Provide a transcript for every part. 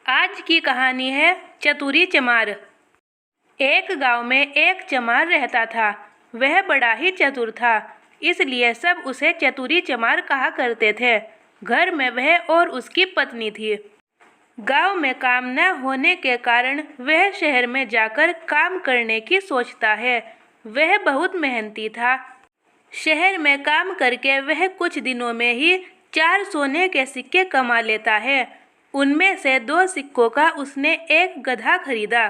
आज की कहानी है चतुरी चमार। एक गांव में एक चमार रहता था। वह बड़ा ही चतुर था, इसलिए सब उसे चतुरी चमार कहा करते थे। घर में वह और उसकी पत्नी थी। गांव में काम न होने के कारण वह शहर में जाकर काम करने की सोचता है। वह बहुत मेहनती था। शहर में काम करके वह कुछ दिनों में ही 4 सोने के सिक्के कमा लेता है। उनमें से 2 सिक्कों का उसने एक गधा खरीदा।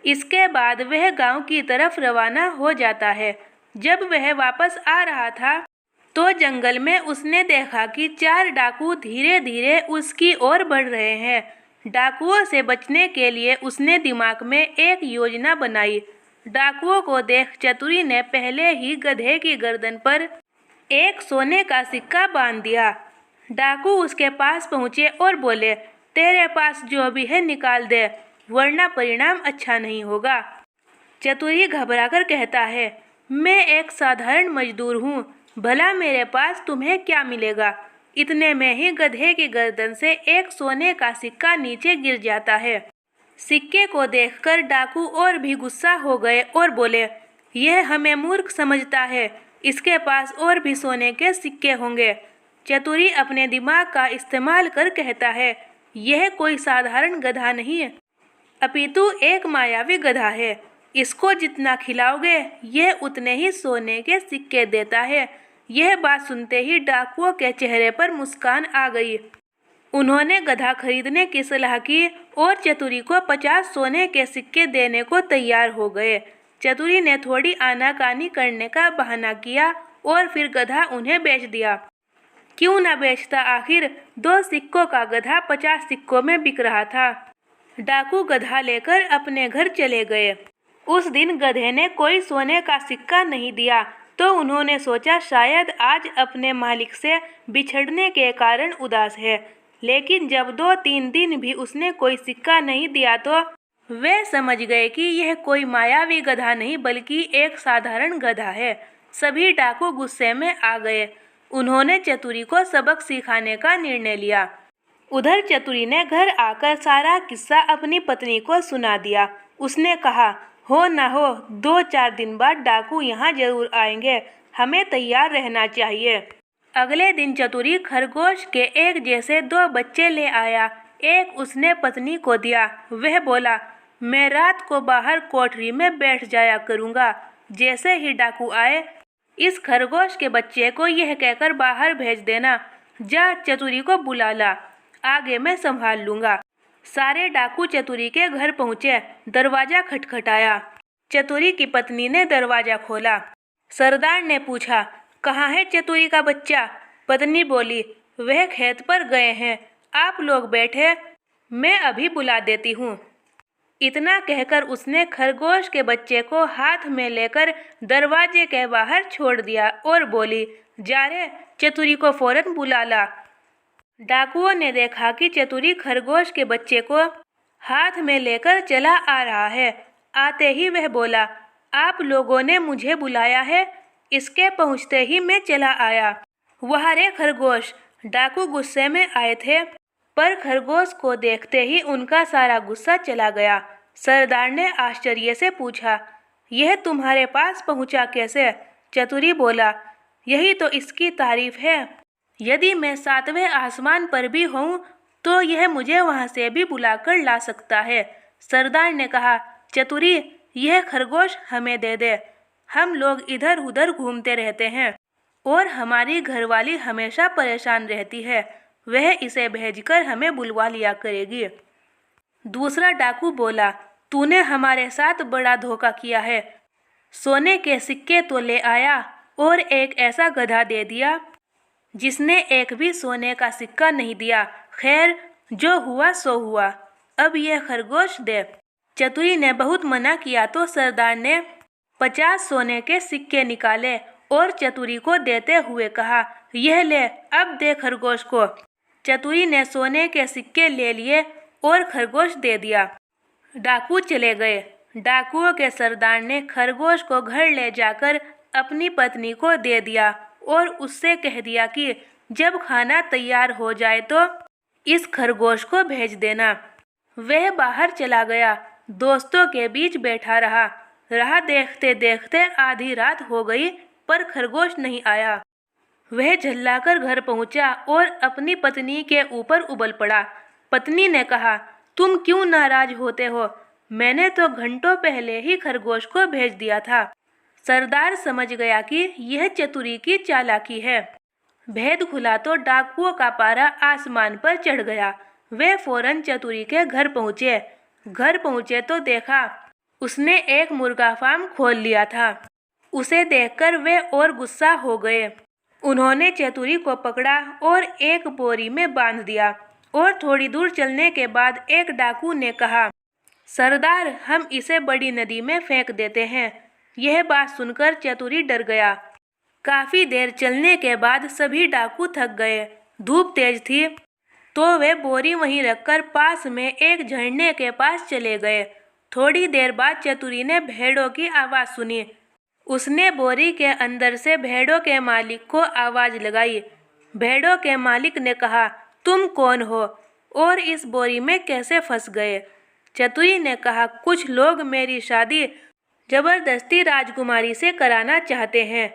इसके बाद वह गांव की तरफ रवाना हो जाता है। जब वह वापस आ रहा था तो जंगल में उसने देखा कि 4 डाकू धीरे धीरे उसकी ओर बढ़ रहे हैं। डाकुओं से बचने के लिए उसने दिमाग में एक योजना बनाई। डाकुओं को देख चतुरी ने पहले ही गधे की गर्दन पर एक सोने का सिक्का बांध दिया। डाकू उसके पास पहुंचे और बोले, तेरे पास जो भी है निकाल दे, वरना परिणाम अच्छा नहीं होगा। चतुरी घबराकर कहता है, मैं एक साधारण मजदूर हूँ, भला मेरे पास तुम्हें क्या मिलेगा। इतने में ही गधे की गर्दन से एक सोने का सिक्का नीचे गिर जाता है। सिक्के को देखकर डाकू और भी गुस्सा हो गए और बोले, यह हमें मूर्ख समझता है, इसके पास और भी सोने के सिक्के होंगे। चतुरी अपने दिमाग का इस्तेमाल कर कहता है, यह कोई साधारण गधा नहीं है, अपितु एक मायावी गधा है। इसको जितना खिलाओगे यह उतने ही सोने के सिक्के देता है। यह बात सुनते ही डाकुओं के चेहरे पर मुस्कान आ गई। उन्होंने गधा खरीदने की सलाह की और चतुरी को 50 सोने के सिक्के देने को तैयार हो गए। चतुरी ने थोड़ी आनाकानी करने का बहाना किया और फिर गधा उन्हें बेच दिया। क्यों न बेचता, आखिर 2 सिक्कों का गधा 50 सिक्कों में बिक रहा था। डाकू गधा लेकर अपने घर चले गए। उस दिन गधे ने कोई सोने का सिक्का नहीं दिया तो उन्होंने सोचा शायद आज अपने मालिक से बिछड़ने के कारण उदास है। लेकिन जब 2-3 दिन भी उसने कोई सिक्का नहीं दिया तो वे समझ गए कि यह कोई मायावी गधा नहीं बल्कि एक साधारण गधा है। सभी डाकू गुस्से में आ गए। उन्होंने चतुरी को सबक सिखाने का निर्णय लिया। उधर चतुरी ने घर आकर सारा किस्सा अपनी पत्नी को सुना दिया। उसने कहा, हो ना हो 2-4 दिन बाद डाकू यहाँ जरूर आएंगे, हमें तैयार रहना चाहिए। अगले दिन चतुरी खरगोश के एक जैसे 2 बच्चे ले आया। एक उसने पत्नी को दिया। वह बोला, मैं रात को बाहर कोठरी में बैठ जाया करूँगा। जैसे ही डाकू आए इस खरगोश के बच्चे को यह कहकर बाहर भेज देना, जा चतुरी को बुला ला, आगे मैं संभाल लूँगा। सारे डाकू चतुरी के घर पहुँचे। दरवाजा खटखटाया। चतुरी की पत्नी ने दरवाजा खोला। सरदार ने पूछा, कहाँ है चतुरी का बच्चा? पत्नी बोली, वह खेत पर गए हैं, आप लोग बैठे, मैं अभी बुला देती हूँ। इतना कहकर उसने खरगोश के बच्चे को हाथ में लेकर दरवाजे के बाहर छोड़ दिया और बोली, जा रे चतुरी को फौरन बुला ला। डाकुओं ने देखा कि चतुरी खरगोश के बच्चे को हाथ में लेकर चला आ रहा है। आते ही वह बोला, आप लोगों ने मुझे बुलाया है? इसके पहुँचते ही मैं चला आया। वह रे खरगोश! डाकू गुस्से में आए थे, पर खरगोश को देखते ही उनका सारा गुस्सा चला गया। सरदार ने आश्चर्य से पूछा, यह तुम्हारे पास पहुँचा कैसे? चतुरी बोला, यही तो इसकी तारीफ है। यदि मैं 7वें आसमान पर भी हूँ तो यह मुझे वहाँ से भी बुलाकर ला सकता है। सरदार ने कहा, चतुरी यह खरगोश हमें दे दे, हम लोग इधर उधर घूमते रहते हैं और हमारी घरवाली हमेशा परेशान रहती है, वह इसे भेजकर हमें बुलवा लिया करेगी। दूसरा डाकू बोला, तूने हमारे साथ बड़ा धोखा किया है। सोने के सिक्के तो ले आया और एक ऐसा गधा दे दिया जिसने एक भी सोने का सिक्का नहीं दिया। खैर, जो हुआ सो हुआ, अब यह खरगोश दे। चतुरी ने बहुत मना किया तो सरदार ने 50 सोने के सिक्के निकाले और चतुरी को देते हुए कहा, यह ले, अब दे खरगोश को। चतुरी ने सोने के सिक्के ले लिए और खरगोश दे दिया। डाकू चले गए। डाकुओं के सरदार ने खरगोश को घर ले जाकर अपनी पत्नी को दे दिया और उससे कह दिया कि जब खाना तैयार हो जाए तो इस खरगोश को भेज देना। वह बाहर चला गया, दोस्तों के बीच बैठा रहा। राह देखते देखते आधी रात हो गई, पर खरगोश नहीं आया। वह झल्लाकर घर पहुंचा और अपनी पत्नी के ऊपर उबल पड़ा। पत्नी ने कहा, तुम क्यों नाराज होते हो? मैंने तो घंटों पहले ही खरगोश को भेज दिया था। सरदार समझ गया कि यह चतुरी की चालाकी है। भेद खुला तो डाकुओं का पारा आसमान पर चढ़ गया। वे फौरन चतुरी के घर पहुँचे। घर पहुँचे तो देखा उसने एक मुर्गा फार्म खोल लिया था। उसे देखकर वे और गुस्सा हो गए। उन्होंने चतुरी को पकड़ा और एक बोरी में बांध दिया। और थोड़ी दूर चलने के बाद एक डाकू ने कहा, सरदार, हम इसे बड़ी नदी में फेंक देते हैं। यह बात सुनकर चतुरी डर गया। काफी देर चलने के बाद सभी डाकू थक गए। धूप तेज थी तो वे बोरी वहीं रखकर पास में एक झरने के पास चले गए। थोड़ी देर बाद चतुरी ने भेड़ों की आवाज़ सुनी। उसने बोरी के अंदर से भेड़ों के मालिक को आवाज़ लगाई। भेड़ों के मालिक ने कहा, तुम कौन हो और इस बोरी में कैसे फंस गए? चतुरी ने कहा, कुछ लोग मेरी शादी जबरदस्ती राजकुमारी से कराना चाहते हैं।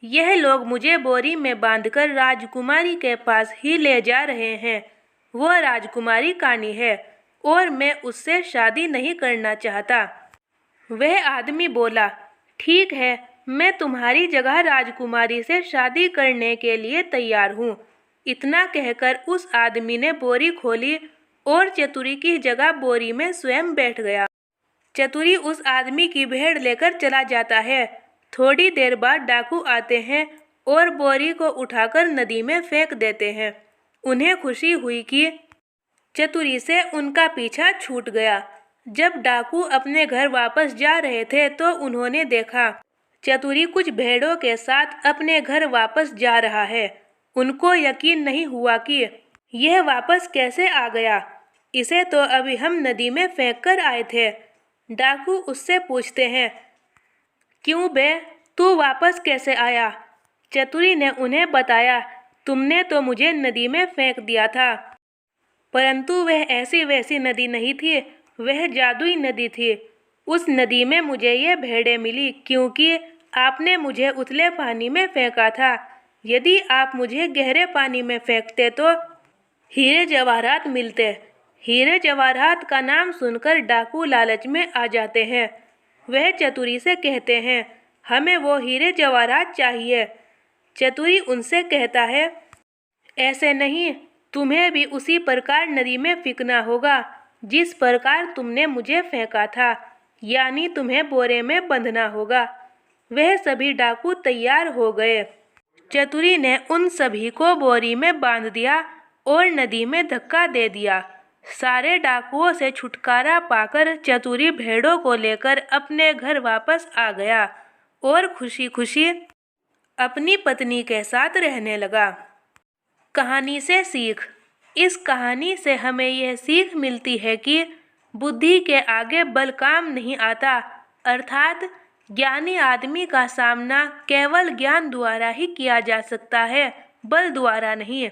यह लोग मुझे बोरी में बांधकर राजकुमारी के पास ही ले जा रहे हैं। वह राजकुमारी कानी है और मैं उससे शादी नहीं करना चाहता। वह आदमी बोला, ठीक है, मैं तुम्हारी जगह राजकुमारी से शादी करने के लिए तैयार हूँ। इतना कहकर उस आदमी ने बोरी खोली और चतुरी की जगह बोरी में स्वयं बैठ गया। चतुरी उस आदमी की भेड़ लेकर चला जाता है। थोड़ी देर बाद डाकू आते हैं और बोरी को उठाकर नदी में फेंक देते हैं। उन्हें खुशी हुई कि चतुरी से उनका पीछा छूट गया। जब डाकू अपने घर वापस जा रहे थे तो उन्होंने देखा चतुरी कुछ भेड़ों के साथ अपने घर वापस जा रहा है। उनको यकीन नहीं हुआ कि यह वापस कैसे आ गया। इसे तो अभी हम नदी में फेंक कर आए थे। डाकू उससे पूछते हैं, क्यों बे, तू वापस कैसे आया? चतुरी ने उन्हें बताया, तुमने तो मुझे नदी में फेंक दिया था, परंतु वह ऐसी वैसी नदी नहीं थी, वह जादुई नदी थी। उस नदी में मुझे ये भेड़ें मिली क्योंकि आपने मुझे उथले पानी में फेंका था। यदि आप मुझे गहरे पानी में फेंकते तो हीरे जवाहरात मिलते। हीरे जवाहरात का नाम सुनकर डाकू लालच में आ जाते हैं। वह चतुरी से कहते हैं, हमें वो हीरे जवाहरात चाहिए। चतुरी उनसे कहता है, ऐसे नहीं, तुम्हें भी उसी प्रकार नदी में फेंकना होगा जिस प्रकार तुमने मुझे फेंका था, यानी तुम्हें बोरे में बंधना होगा। वह सभी डाकू तैयार हो गए। चतुरी ने उन सभी को बोरी में बांध दिया और नदी में धक्का दे दिया। सारे डाकुओं से छुटकारा पाकर चतुरी भेड़ों को लेकर अपने घर वापस आ गया और खुशी खुशी अपनी पत्नी के साथ रहने लगा। कहानी से सीख। इस कहानी से हमें यह सीख मिलती है कि बुद्धि के आगे बल काम नहीं आता, अर्थात ज्ञानी आदमी का सामना केवल ज्ञान द्वारा ही किया जा सकता है, बल द्वारा नहीं।